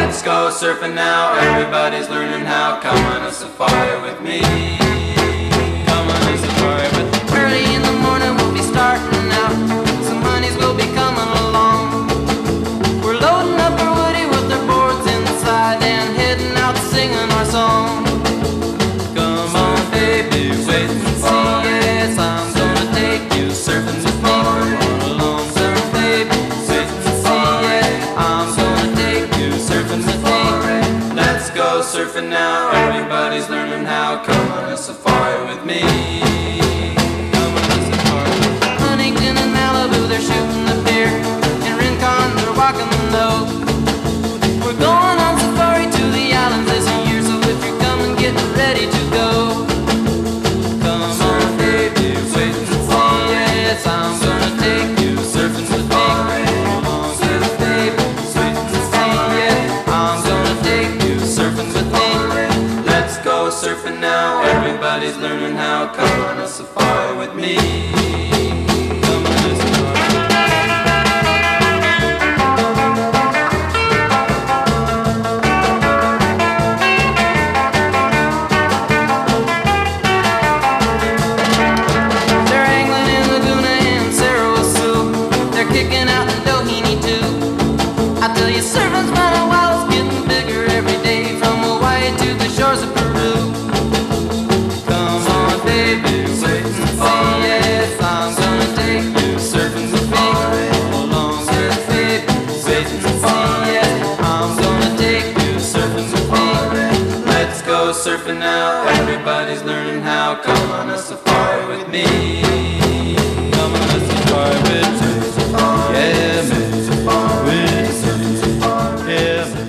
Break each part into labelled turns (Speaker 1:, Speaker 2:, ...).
Speaker 1: Let's go surfing now, everybody's learning how. Come on a safari with me. Come on a safari with me.
Speaker 2: Early in the morning we'll be starting out. Some honeys will be coming along. We're loading up our woody with our boards inside and heading out singing our song. Come on baby, wait and see. Yes, I'm gonna take you surfing with me. Come on along, surf baby, wait and see. Yeah, I'm gonna take you surfing with me.
Speaker 1: Let's go surfing now, everybody's learning how. Come on a safari with me. Come on a safari with me.
Speaker 2: Huntington and Malibu, they're shooting the pier. In Rincon, they're walking the nose. We're going on safari to the islands this year, so if you're coming, get ready to go. Come on, baby, wait and see. Yes, I'm gonna take you surfing with me. Come on, yes, baby, wait and see. Yeah, I'm gonna take you surfing with me.
Speaker 1: Let's go surfing now, everybody's learning how. Come on a safari with me. Come on a safari.
Speaker 2: They're angling in Laguna and Sarasoo. They're kicking out in Doheny too. I tell you, surfing's been a while, it's getting bigger every day, from Hawaii to the shores of Peru. Come on, baby, wait and see. Yes, I'm gonna take you surfing with me. Come along, yes, baby, wait and see. Yes, I'm gonna take you surfing with me.
Speaker 1: Let's go surfing now, everybody's learning how. Come on a safari with me. Come on a safari with me. Yeah, me. With me. Yeah, me.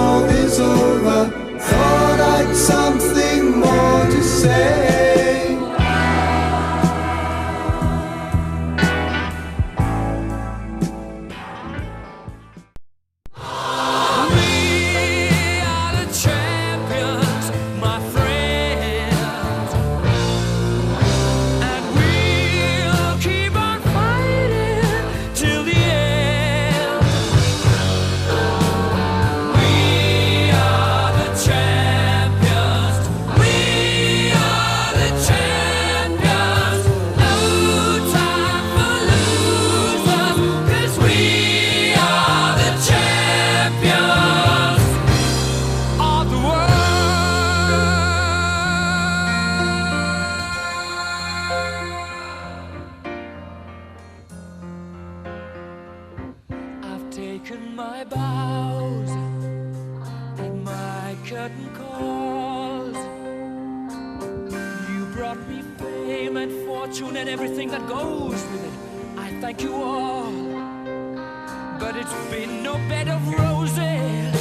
Speaker 3: song is over. Thought I'd something more to say.
Speaker 4: Taken my bows and my curtain calls. You brought me fame and fortune and everything that goes with it. I thank you all, but it's been no bed of roses.